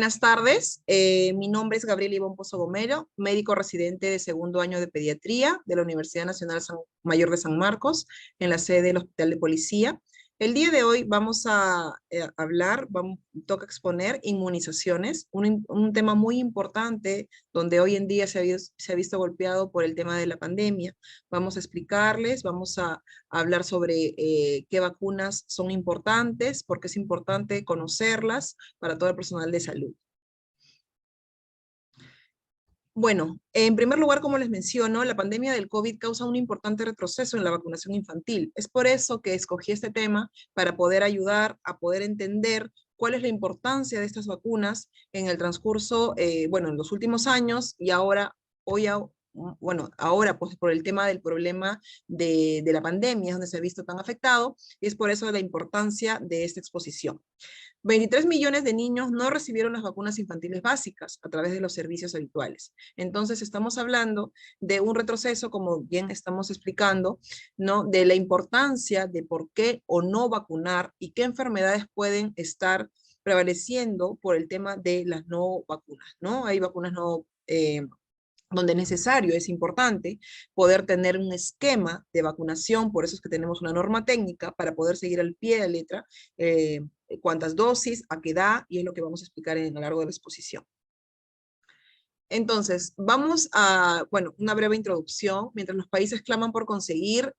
Buenas tardes, mi nombre es Gabriel Ivonne Pozo Gomero, médico residente de segundo año de pediatría de la Universidad Nacional Mayor de San Marcos, en la sede del Hospital de Policía. El día de hoy vamos a toca exponer inmunizaciones, un tema muy importante donde hoy en día se ha visto golpeado por el tema de la pandemia. Vamos a explicarles, vamos a hablar sobre qué vacunas son importantes, por qué es importante conocerlas para todo el personal de salud. Bueno, en primer lugar, como les menciono, la pandemia del COVID causa un importante retroceso en la vacunación infantil. Es por eso que escogí este tema para poder ayudar a poder entender cuál es la importancia de estas vacunas en el transcurso, en los últimos años y ahora, ahora pues por el tema del problema de la pandemia es donde se ha visto tan afectado y es por eso la importancia de esta exposición. 23 millones de niños no recibieron las vacunas infantiles básicas a través de los servicios habituales. Entonces estamos hablando de un retroceso, como bien estamos explicando, ¿no? De la importancia de por qué o no vacunar y qué enfermedades pueden estar prevaleciendo por el tema de las no vacunas, ¿no? Hay vacunas no donde es necesario, es importante poder tener un esquema de vacunación, por eso es que tenemos una norma técnica para poder seguir al pie de la letra cuántas dosis, a qué edad, y es lo que vamos a explicar a lo largo de la exposición. Entonces, vamos a, una breve introducción. Mientras los países claman por conseguir,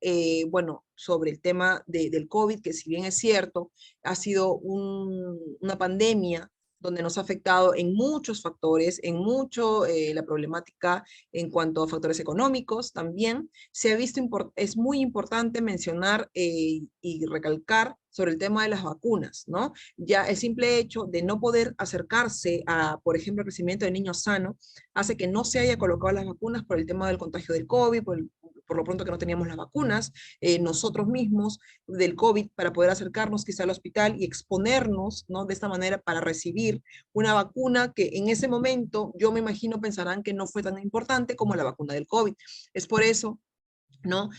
sobre el tema del COVID, que si bien es cierto, ha sido una pandemia donde nos ha afectado en muchos factores, en mucho la problemática en cuanto a factores económicos también, se ha visto, es muy importante mencionar y recalcar sobre el tema de las vacunas, ¿no? Ya el simple hecho de no poder acercarse a, por ejemplo, el crecimiento de niños sanos, hace que no se haya colocado las vacunas por el tema del contagio del COVID, por lo pronto que no teníamos las vacunas, nosotros mismos del COVID, para poder acercarnos quizá al hospital y exponernos, ¿no? De esta manera para recibir una vacuna que en ese momento yo me imagino pensarán que no fue tan importante como la vacuna del COVID. Es por eso, ¿no?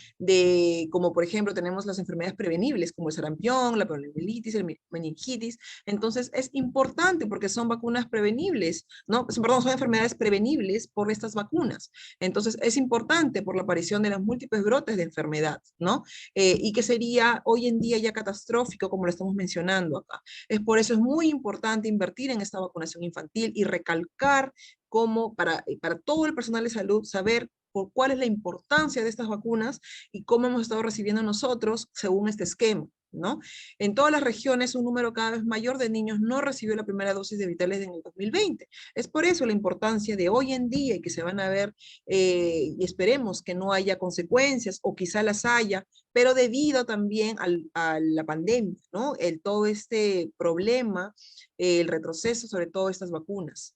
Como por ejemplo tenemos las enfermedades prevenibles como el sarampión, la poliomielitis, el meningitis. Entonces es importante porque son vacunas prevenibles, ¿no? Perdón, son enfermedades prevenibles por estas vacunas. Entonces es importante por la aparición de los múltiples brotes de enfermedad, ¿no? Y que sería hoy en día ya catastrófico como lo estamos mencionando acá. Es por eso es muy importante invertir en esta vacunación infantil y recalcar cómo para todo el personal de salud saber por cuál es la importancia de estas vacunas y cómo hemos estado recibiendo nosotros según este esquema, ¿no? En todas las regiones, un número cada vez mayor de niños no recibió la primera dosis de Vitales en el 2020. Es por eso la importancia de hoy en día y que se van a ver, y esperemos que no haya consecuencias, o quizá las haya, pero debido también a la pandemia, ¿no? Todo este problema, el retroceso sobre todo estas vacunas.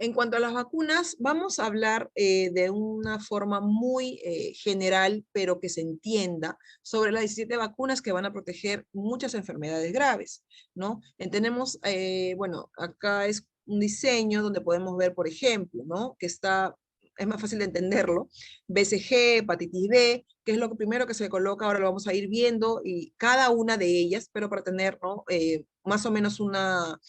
En cuanto a las vacunas, vamos a hablar de una forma muy general, pero que se entienda, sobre las 17 vacunas que van a proteger muchas enfermedades graves, ¿no? Tenemos, acá es un diseño donde podemos ver, por ejemplo, ¿no? Es más fácil de entenderlo, BCG, hepatitis B, que es lo primero que se coloca, ahora lo vamos a ir viendo, y cada una de ellas, pero para tener, ¿no? Más o menos una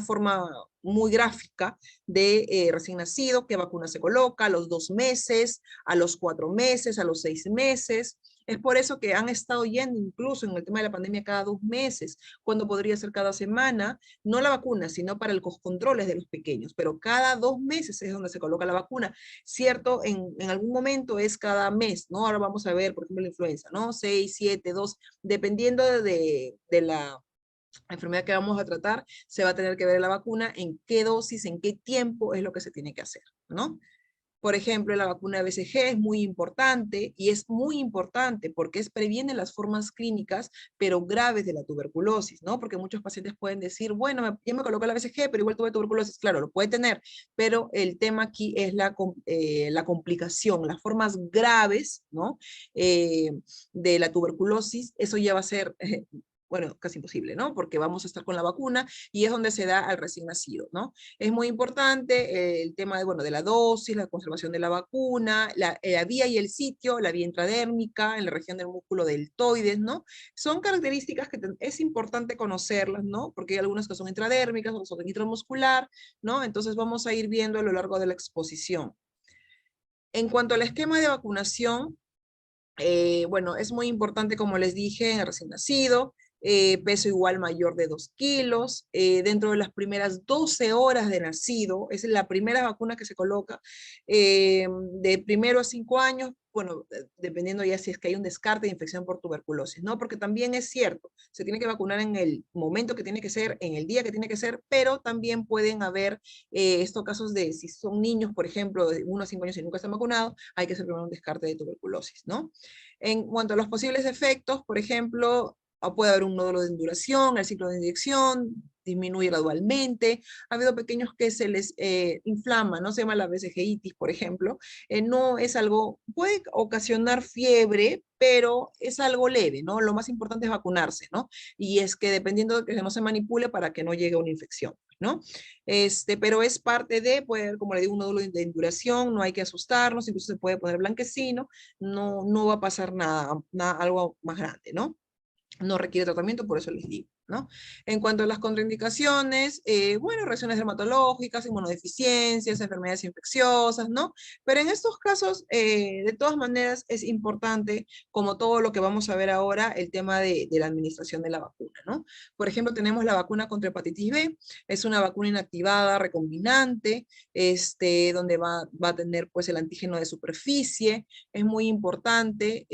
forma muy gráfica de recién nacido, qué vacuna se coloca, a los 2 meses, a los 4 meses, a los 6 meses. Es por eso que han estado yendo incluso en el tema de la pandemia cada 2 meses, cuando podría ser cada semana, no la vacuna, sino para los controles de los pequeños, pero cada 2 meses es donde se coloca la vacuna. Cierto, en algún momento es cada mes, ¿no? Ahora vamos a ver, por ejemplo, la influenza, ¿no? 6, 7, 2, dependiendo de la enfermedad que vamos a tratar, se va a tener que ver la vacuna, en qué dosis, en qué tiempo es lo que se tiene que hacer, ¿no? Por ejemplo, la vacuna de BCG es muy importante y es muy importante porque previene las formas clínicas, pero graves de la tuberculosis, ¿no? Porque muchos pacientes pueden decir, bueno, ya me colocó la BCG, pero igual tuve tuberculosis. Claro, lo puede tener, pero el tema aquí es la complicación, las formas graves, ¿no? De la tuberculosis, eso ya va a ser bueno, casi imposible, ¿no? Porque vamos a estar con la vacuna y es donde se da al recién nacido, ¿no? Es muy importante el tema de, bueno, de la dosis, la conservación de la vacuna, la vía y el sitio, la vía intradérmica, en la región del músculo deltoides, ¿no? Son características que es importante conocerlas, ¿no? Porque hay algunas que son intradérmicas, otras son intramuscular, ¿no? Entonces vamos a ir viendo a lo largo de la exposición. En cuanto al esquema de vacunación, bueno, es muy importante, como les dije, en el recién nacido, peso igual mayor de 2 kilos, dentro de las primeras 12 horas de nacido, es la primera vacuna que se coloca, de primero a 5 años, bueno, dependiendo ya si es que hay un descarte de infección por tuberculosis, ¿no? Porque también es cierto, se tiene que vacunar en el momento que tiene que ser, en el día que tiene que ser, pero también pueden haber estos casos de, si son niños, por ejemplo, de 1 a 5 años y nunca están vacunados, hay que hacer primero un descarte de tuberculosis, ¿no? En cuanto a los posibles efectos, por ejemplo, puede haber un nódulo de induración, el ciclo de inyección disminuye gradualmente, ha habido pequeños que se les inflama, ¿no? Se llama la vesiceitis, por ejemplo, no es algo, puede ocasionar fiebre, pero es algo leve, ¿no? Lo más importante es vacunarse, ¿no? Y es que dependiendo de que no se manipule para que no llegue a una infección, ¿no? Pero es parte de, puede haber, como le digo, un nódulo de induración, no hay que asustarnos, incluso se puede poner blanquecino, no va a pasar nada, algo más grande, ¿no? No requiere tratamiento, por eso les digo, ¿no? En cuanto a las contraindicaciones, bueno, reacciones dermatológicas, inmunodeficiencias, enfermedades infecciosas, ¿no? Pero en estos casos, de todas maneras, es importante, como todo lo que vamos a ver ahora, el tema de la administración de la vacuna, ¿no? Por ejemplo, tenemos la vacuna contra hepatitis B, es una vacuna inactivada, recombinante, donde va a tener, pues, el antígeno de superficie, es muy importante,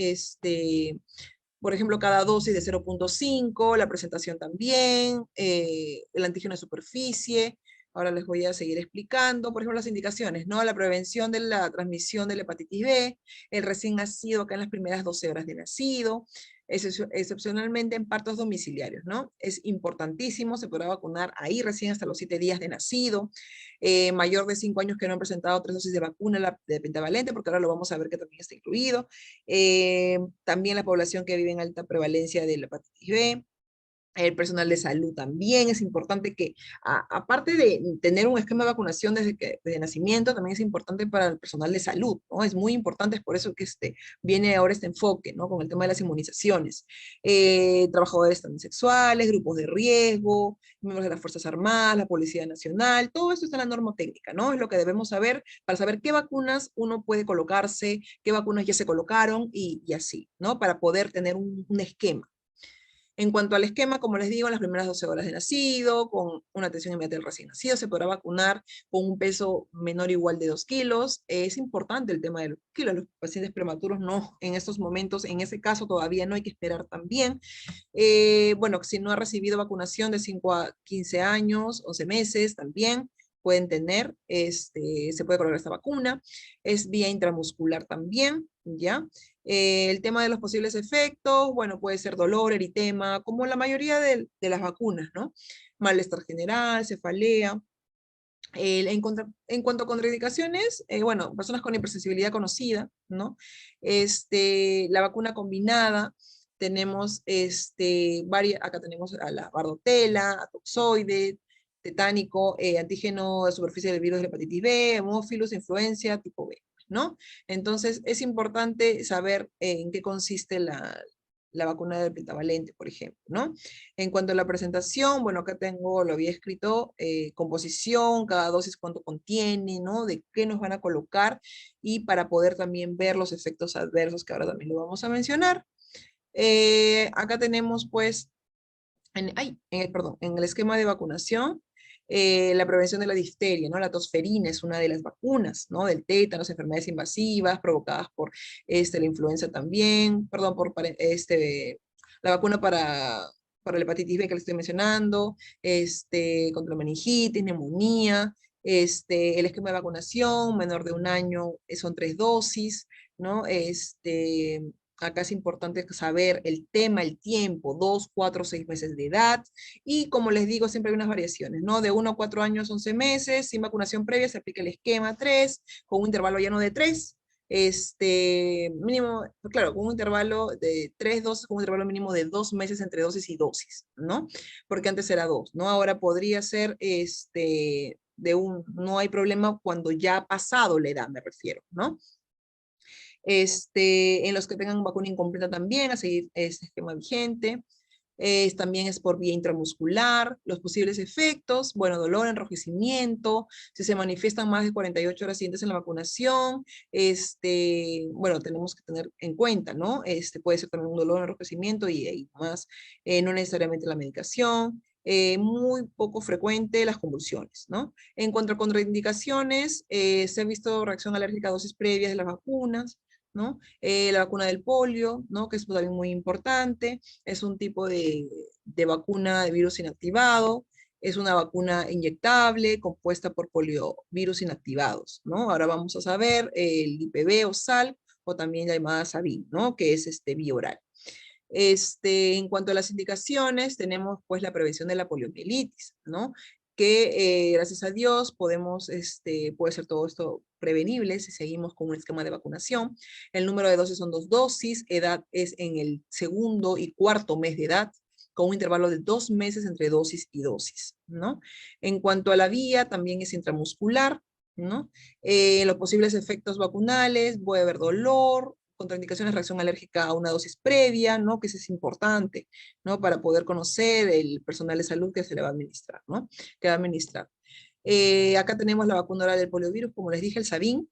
por ejemplo, cada dosis de 0,5, la presentación también, el antígeno de superficie. Ahora les voy a seguir explicando, por ejemplo, las indicaciones, ¿no? La prevención de la transmisión de la hepatitis B, el recién nacido acá en las primeras 12 horas de nacido, excepcionalmente en partos domiciliarios, ¿no? Es importantísimo, se podrá vacunar ahí recién hasta los 7 días de nacido, mayor de 5 años que no han presentado 3 dosis de vacuna de pentavalente, porque ahora lo vamos a ver que también está incluido, también la población que vive en alta prevalencia de la hepatitis B, el personal de salud también es importante que, aparte de tener un esquema de vacunación desde nacimiento, también es importante para el personal de salud, ¿no? Es muy importante, es por eso que viene ahora este enfoque, ¿no? Con el tema de las inmunizaciones. Trabajadores también sexuales, grupos de riesgo, miembros de las Fuerzas Armadas, la Policía Nacional, todo esto está en la norma técnica, ¿no? Es lo que debemos saber para saber qué vacunas uno puede colocarse, qué vacunas ya se colocaron y así, ¿no? Para poder tener un esquema. En cuanto al esquema, como les digo, en las primeras 12 horas de nacido, con una atención inmediata del recién nacido, se podrá vacunar con un peso menor o igual de 2 kilos. Es importante el tema de los kilos. Los pacientes prematuros no, en estos momentos, en ese caso todavía no hay que esperar también. Bueno, si no ha recibido vacunación de 5 a 15 años, 11 meses también, pueden tener, se puede colocar esta vacuna. Es vía intramuscular también, ¿ya? El tema de los posibles efectos, bueno, puede ser dolor, eritema, como la mayoría de las vacunas, ¿no? Malestar general, cefalea. En cuanto a contraindicaciones, bueno, personas con hipersensibilidad conocida, ¿no? La vacuna combinada, tenemos acá tenemos a la bardotela, a toxoide, tetánico, antígeno de superficie del virus de la hepatitis B, hemófilos, influencia, tipo B, ¿no? Entonces, es importante saber en qué consiste la vacuna del pentavalente, por ejemplo, ¿no? En cuanto a la presentación, bueno, acá tengo, lo había escrito, composición, cada dosis cuánto contiene, ¿no? De qué nos van a colocar y para poder también ver los efectos adversos, que ahora también lo vamos a mencionar. Acá tenemos, pues, perdón, en el esquema de vacunación, la prevención de la difteria, ¿no? La tosferina es una de las vacunas, ¿no? Del tétanos, enfermedades invasivas provocadas por la influenza también, perdón, la vacuna para la hepatitis B que le estoy mencionando, contra la meningitis, neumonía, el esquema de vacunación, menor de 1 año, son 3 dosis, ¿no? Acá es importante saber el tema, el tiempo, 2, 4, 6 meses de edad. Y como les digo, siempre hay unas variaciones, ¿no? De 1 a 4 años, 11 meses, sin vacunación previa se aplica el esquema 3, con un intervalo llano de 3. Mínimo, claro, con un intervalo de 3 dosis, con un intervalo mínimo de 2 meses entre dosis y dosis, ¿no? Porque antes era 2, ¿no? Ahora podría ser, no hay problema cuando ya ha pasado la edad, me refiero, ¿no? En los que tengan vacuna incompleta también, a seguir este esquema vigente. También es por vía intramuscular, los posibles efectos, bueno, dolor, enrojecimiento, si se manifiestan más de 48 horas siguientes en la vacunación, bueno, tenemos que tener en cuenta, ¿no? Puede ser también un dolor, enrojecimiento y más, no necesariamente la medicación. Muy poco frecuente las convulsiones, ¿no? En cuanto a contraindicaciones, se ha visto reacción alérgica a dosis previas de las vacunas, ¿no? La vacuna del polio, ¿no? Que es también muy importante, es un tipo de vacuna de virus inactivado, es una vacuna inyectable compuesta por poliovirus inactivados, ¿no? Ahora vamos a saber el IPV o SAL, o también llamada SABI, ¿no? Que es vía oral. En cuanto a las indicaciones, tenemos pues la prevención de la poliomielitis, ¿no? Que gracias a Dios podemos, puede ser todo esto prevenible si seguimos con un esquema de vacunación. El número de dosis son 2 dosis, edad es en el segundo y cuarto mes de edad, con un intervalo de 2 meses entre dosis y dosis, ¿no? En cuanto a la vía, también es intramuscular, ¿no? Los posibles efectos vacunales, puede haber dolor, contraindicaciones, reacción alérgica a una dosis previa, ¿no? Que eso es importante, ¿no? Para poder conocer el personal de salud que se le va a administrar, ¿no? Que va a administrar. Acá tenemos la vacuna oral del poliovirus, como les dije, el Sabin.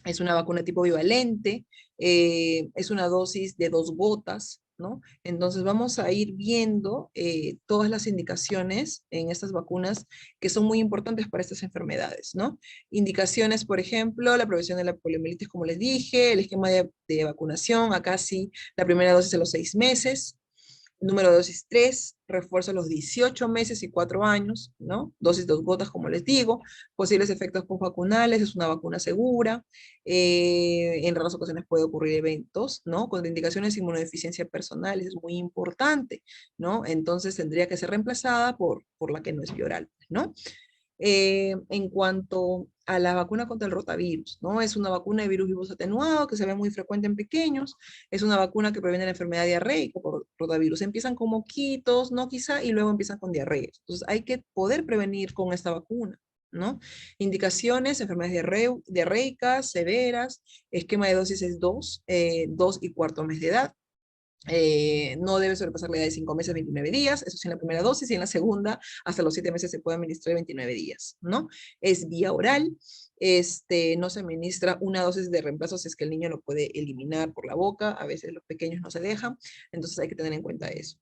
Es una vacuna tipo bivalente, es una dosis de 2 gotas, ¿no? Entonces vamos a ir viendo todas las indicaciones en estas vacunas que son muy importantes para estas enfermedades, ¿no? Indicaciones, por ejemplo, la prevención de la poliomielitis, como les dije, el esquema de vacunación, acá sí, la primera dosis a los 6 meses, número de dosis 3, refuerzo a los 18 meses y 4 años, ¿no? Dosis 2 gotas, como les digo, posibles efectos postvacunales, es una vacuna segura, en raras ocasiones puede ocurrir eventos, ¿no? Contraindicaciones de inmunodeficiencia personal, es muy importante, ¿no? Entonces tendría que ser reemplazada por la que no es vía ¿no? En cuanto a la vacuna contra el rotavirus, ¿no? Es una vacuna de virus vivos atenuado que se ve muy frecuente en pequeños, es una vacuna que previene la enfermedad diarreica por rotavirus. Empiezan con moquitos, ¿no? Quizá, y luego empiezan con diarreas. Entonces hay que poder prevenir con esta vacuna, ¿no? Indicaciones, enfermedades diarreicas, severas, esquema de dosis es 2 y cuarto mes de edad. No debe sobrepasar la edad de 5 meses, 29 días, eso sí en la primera dosis, y en la segunda, hasta los 7 meses se puede administrar 29 días, ¿no? Es vía oral, no se administra una dosis de reemplazo si es que el niño lo puede eliminar por la boca, a veces los pequeños no se dejan, entonces hay que tener en cuenta eso.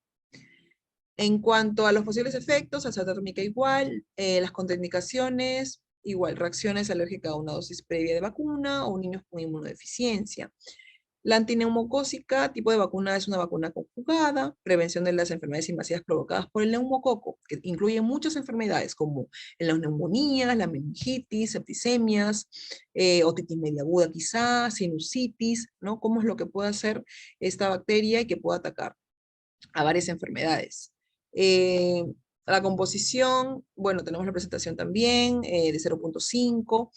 En cuanto a los posibles efectos, alza térmica igual, las contraindicaciones, igual, reacciones alérgicas a una dosis previa de vacuna o niños con inmunodeficiencia. La antineumocócica, tipo de vacuna, es una vacuna conjugada, prevención de las enfermedades invasivas provocadas por el neumococo, que incluye muchas enfermedades como las neumonías, la meningitis, septicemias, otitis media aguda quizás, sinusitis, ¿no? ¿Cómo es lo que puede hacer esta bacteria y que puede atacar a varias enfermedades? Eh, la composición, bueno, tenemos la presentación también de 0.5,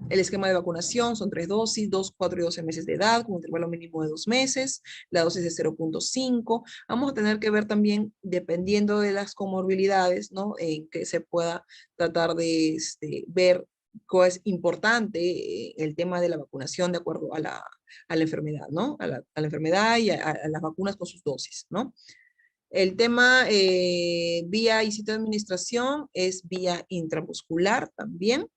el esquema de vacunación son 3 dosis, 2, 4 y 12 meses de edad, con un intervalo mínimo de 2 meses, la dosis de 0.5. Vamos a tener que ver también, dependiendo de las comorbilidades, ¿no? En que se pueda tratar de ver cuál es importante el tema de la vacunación de acuerdo a la enfermedad, ¿no? A la enfermedad y a las vacunas con sus dosis, ¿no? El tema vía y sitio de administración es vía intramuscular también,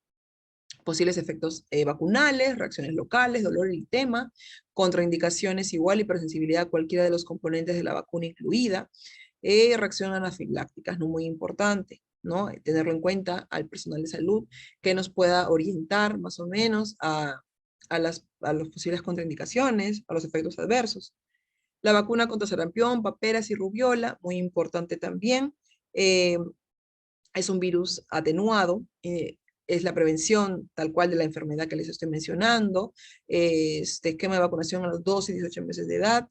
posibles efectos vacunales, reacciones locales, dolor y tema, contraindicaciones igual, hipersensibilidad a cualquiera de los componentes de la vacuna incluida, reacción anafilácticas, no muy importante, ¿no? Tenerlo en cuenta al personal de salud que nos pueda orientar más o menos a las posibles contraindicaciones, a los efectos adversos. La vacuna contra sarampión, paperas y rubiola, muy importante también. Eh, es un virus atenuado, es la prevención tal cual de la enfermedad que les estoy mencionando, este esquema de vacunación a los 12 y 18 meses de edad.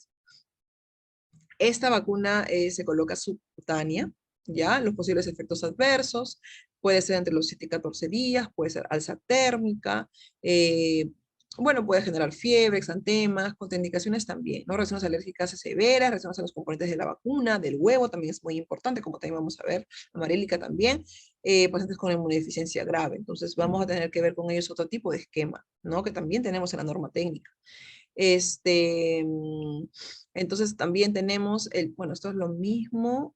Esta vacuna se coloca subcutánea, ¿ya? Los posibles efectos adversos, puede ser entre los 7 y 14 días, puede ser alza térmica, bueno, puede generar fiebre, exantemas, contraindicaciones también, ¿no? Reacciones alérgicas severas, reacciones a los componentes de la vacuna, del huevo también es muy importante, como también vamos a ver, amarílica también, pacientes con inmunodeficiencia grave. Entonces vamos a tener que ver con ellos otro tipo de esquema, ¿no? Que también tenemos en la norma técnica. Este, entonces también tenemos bueno, esto es lo mismo,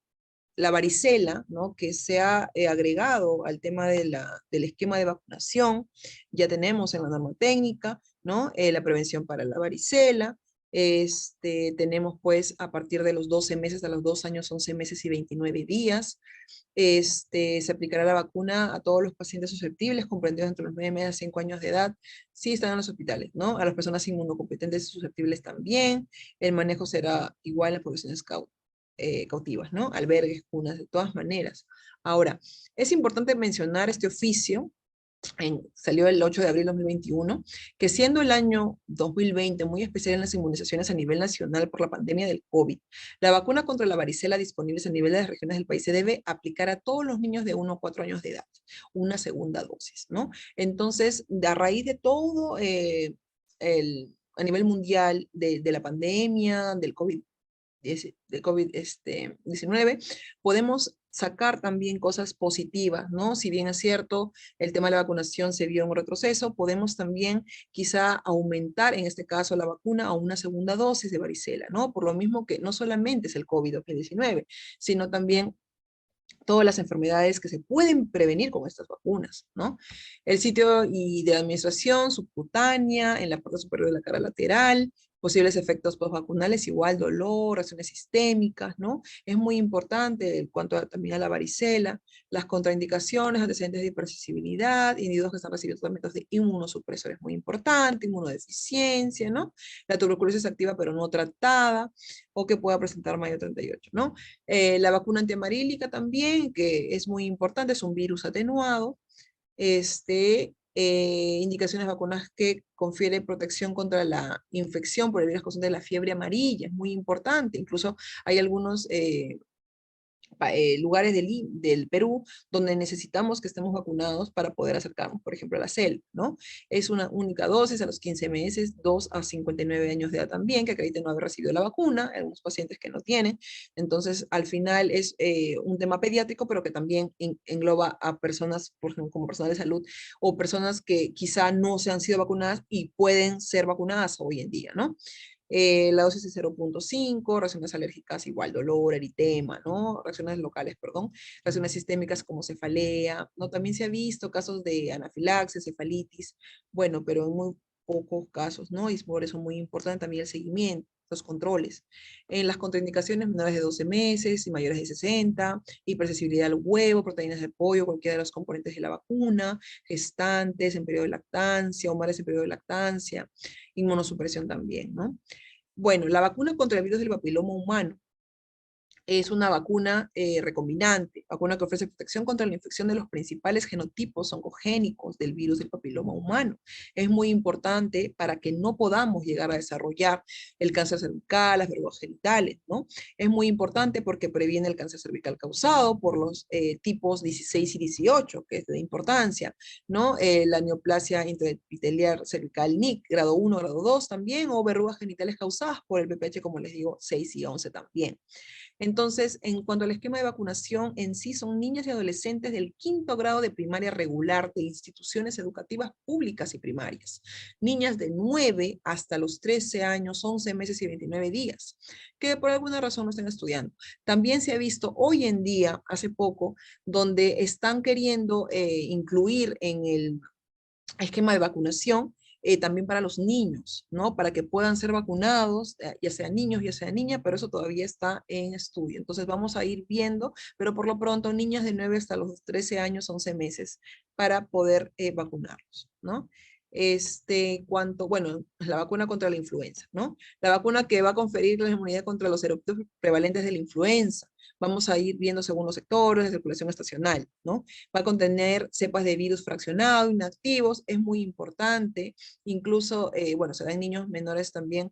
la varicela, ¿no? Que se ha agregado al tema del esquema de vacunación. Ya tenemos en la norma técnica, ¿no? La prevención para la varicela. Tenemos pues a partir de los 12 meses a los 2 años, 11 meses y 29 días. Se aplicará la vacuna a todos los pacientes susceptibles, comprendidos entre los 9 meses y 5 años de edad, si están en los hospitales, ¿no? A las personas inmunocompetentes y susceptibles también. El manejo será igual en las poblaciones cautivas, ¿no? Albergues, cunas, de todas maneras. Ahora, es importante mencionar este oficio, salió el 8 de abril de 2021, que siendo el año 2020 muy especial en las inmunizaciones a nivel nacional por la pandemia del COVID, la vacuna contra la varicela disponible a nivel de las regiones del país se debe aplicar a todos los niños de 1 a 4 años de edad, una segunda dosis, ¿no? Entonces, a raíz de todo a nivel mundial de la pandemia, del COVID, de COVID-19, podemos sacar también cosas positivas, ¿no? Si bien es cierto, el tema de la vacunación se vio en un retroceso, podemos también quizá aumentar, en este caso, la vacuna a una segunda dosis de varicela, ¿no? Por lo mismo que no solamente es el COVID-19, sino también todas las enfermedades que se pueden prevenir con estas vacunas, ¿no? El sitio y de administración subcutánea, en la parte superior de la cara lateral, posibles efectos postvacunales, igual dolor, reacciones sistémicas, ¿no? Es muy importante en cuanto también a la varicela, las contraindicaciones, antecedentes de hipersensibilidad, individuos que están recibiendo tratamientos de inmunosupresores, muy importante, inmunodeficiencia, ¿no? La tuberculosis activa pero no tratada, o que pueda presentar mayo 38, ¿no? La vacuna antiamarílica también, que es muy importante, es un virus atenuado. Indicaciones de vacunas que confiere protección contra la infección por el virus causante de la fiebre amarilla, es muy importante. Incluso hay algunos lugares del Perú donde necesitamos que estemos vacunados para poder acercarnos, por ejemplo, a la selva, ¿no? Es una única dosis a los 15 meses, 2 a 59 años de edad también, que acrediten no haber recibido la vacuna, algunos pacientes que no tienen. Entonces, al final es un tema pediátrico, pero que también engloba a personas, por ejemplo, como personal de salud, o personas que quizá no se han sido vacunadas y pueden ser vacunadas hoy en día, ¿no? La dosis es 0.5, reacciones alérgicas igual, dolor, eritema, ¿no? Reacciones locales, perdón, reacciones sistémicas como cefalea, ¿no? También se ha visto casos de anafilaxia, cefalitis, bueno, pero en muy pocos casos, ¿no? Y por eso es muy importante también el seguimiento, los controles. En las contraindicaciones menores de 12 meses y mayores de 60, hipersensibilidad al huevo, proteínas de pollo, cualquiera de los componentes de la vacuna, gestantes en periodo de lactancia o madres en periodo de lactancia, inmunosupresión también, ¿no? Bueno, la vacuna contra el virus del papiloma humano es una vacuna recombinante, vacuna que ofrece protección contra la infección de los principales genotipos oncogénicos del virus del papiloma humano. Es muy importante para que no podamos llegar a desarrollar el cáncer cervical, las verrugas genitales, ¿no? Es muy importante porque previene el cáncer cervical causado por los tipos 16 y 18, que es de importancia, ¿no? La neoplasia intraepitelial cervical NIC, grado 1, grado 2 también, o verrugas genitales causadas por el VPH, como les digo, 6 y 11 también. Entonces, en cuanto al esquema de vacunación en sí, son niñas y adolescentes del 5º grado de primaria regular de instituciones educativas públicas y primarias. Niñas de 9 hasta los 13 años, 11 meses y 29 días, que por alguna razón no están estudiando. También se ha visto hoy en día, hace poco, donde están queriendo incluir en el esquema de vacunación también para los niños, ¿no? Para que puedan ser vacunados, ya sean niños, ya sean niñas, pero eso todavía está en estudio. Entonces vamos a ir viendo, pero por lo pronto niñas de 9 hasta los 13 años, 11 meses, para poder vacunarlos, ¿no? Bueno, la vacuna contra la influenza, ¿no? La vacuna que va a conferir la inmunidad contra los serotipos prevalentes de la influenza. Vamos a ir viendo según los sectores de circulación estacional, ¿no? Va a contener cepas de virus fraccionados, inactivos, es muy importante, incluso, bueno, se da en niños menores también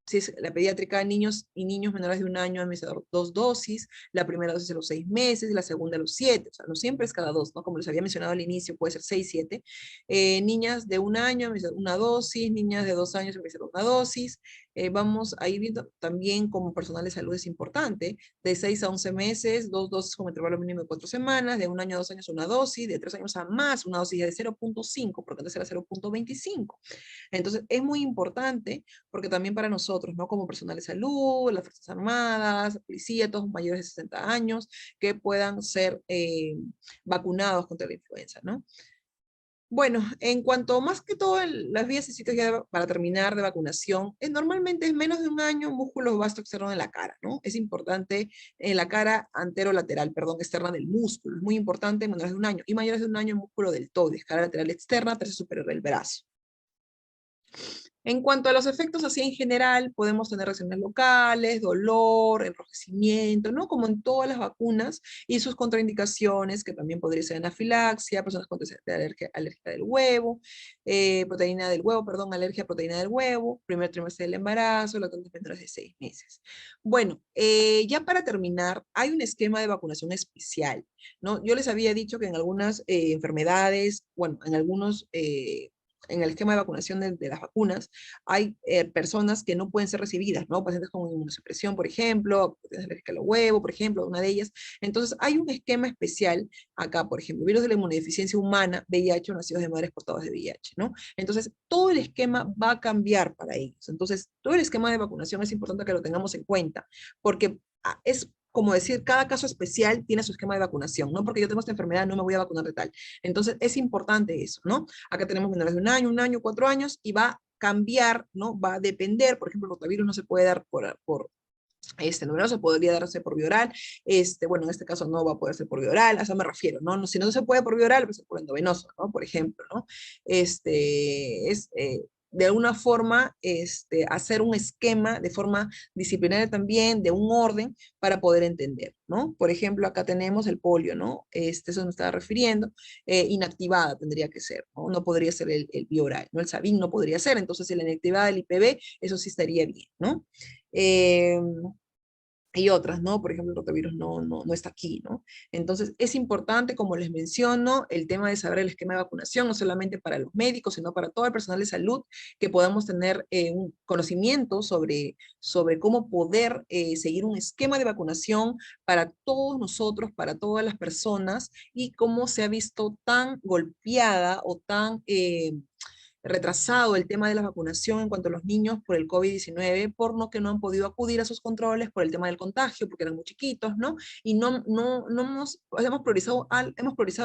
si es la pediátrica de niños y niños menores de 1 año, administrar 2 dosis, la primera dosis a los 6 meses, y la segunda a los 7, o sea, no siempre es cada 2, ¿no? Como les había mencionado al inicio, puede ser 6, 7. Niñas de 1 año, administrar 1 dosis, niñas de 2 años, administrar 1 dosis. Vamos a ir viendo también como personal de salud es importante, de 6 a 11 meses, 2 dosis como intervalo mínimo de 4 semanas, de 1 año a 2 años 1 dosis, de 3 años a más, 1 dosis de 0.5, porque antes era 0.25. Entonces, es muy importante porque también para nosotros, ¿no? Como personal de salud, las Fuerzas Armadas, policía, todos mayores de 60 años, que puedan ser vacunados contra la influenza, ¿no? Bueno, en cuanto más que todo las vías y sitios ya para terminar de vacunación, normalmente es menos de 1 año músculo vasto externo de la cara, ¿no? Es importante en la cara anterolateral, perdón, externa del músculo. Es muy importante en menores de 1 año y mayores de 1 año músculo deltoides, cara lateral externa, tercio superior del brazo. En cuanto a los efectos así en general, podemos tener reacciones locales, dolor, enrojecimiento, ¿no? Como en todas las vacunas, y sus contraindicaciones, que también podría ser anafilaxia, personas con alergia del huevo, proteína del huevo, perdón, alergia a proteína del huevo, primer trimestre del embarazo, lactantes menores de 6 meses. Bueno, ya para terminar, hay un esquema de vacunación especial, ¿no? Yo les había dicho que en algunas enfermedades, bueno, en algunos en el esquema de vacunación de las vacunas, hay personas que no pueden ser recibidas, ¿no? Pacientes con inmunosupresión, por ejemplo, pacientes alérgicos al huevo, por ejemplo, una de ellas. Entonces, hay un esquema especial acá, por ejemplo, virus de la inmunodeficiencia humana, VIH, o nacidos de madres portadoras de VIH, ¿no? Entonces, todo el esquema va a cambiar para ellos. Entonces, todo el esquema de vacunación es importante que lo tengamos en cuenta, porque es como decir, cada caso especial tiene su esquema de vacunación, no porque yo tengo esta enfermedad no me voy a vacunar de tal. Entonces, es importante eso, ¿no? Acá tenemos menores de 1 año, 4 años, y va a cambiar, ¿no? Va a depender, por ejemplo, el rotavirus no se puede dar no se podría darse por vía oral, bueno, en este caso no va a poder ser por vía oral, a eso me refiero, ¿no? Si no se puede por vía oral, pues por endovenoso, ¿no? Por ejemplo, ¿no? De alguna forma, hacer un esquema de forma disciplinaria también, de un orden, para poder entender, ¿no? Por ejemplo, acá tenemos el polio, ¿no? Eso me estaba refiriendo, inactivada tendría que ser, ¿no? No podría ser el vía oral, ¿no? El SABIN no podría ser, entonces la inactivada del IPV, eso sí estaría bien, ¿no? Eh, y otras, ¿no? Por ejemplo, el rotavirus no está aquí, ¿no? Entonces, es importante, como les menciono, el tema de saber el esquema de vacunación, no solamente para los médicos, sino para todo el personal de salud, que podamos tener un conocimiento sobre cómo poder seguir un esquema de vacunación para todos nosotros, para todas las personas, y cómo se ha visto tan golpeada o tan retrasado el tema de la vacunación en cuanto a los niños por el COVID-19, por lo que no han podido acudir a sus controles por el tema del contagio, porque eran muy chiquitos, ¿no? Y no hemos priorizado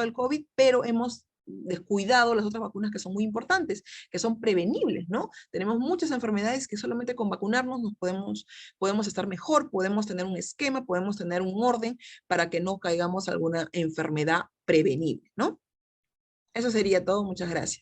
el COVID, pero hemos descuidado las otras vacunas que son muy importantes, que son prevenibles, ¿no? Tenemos muchas enfermedades que solamente con vacunarnos podemos estar mejor, podemos tener un esquema, podemos tener un orden para que no caigamos alguna enfermedad prevenible, ¿no? Eso sería todo, muchas gracias.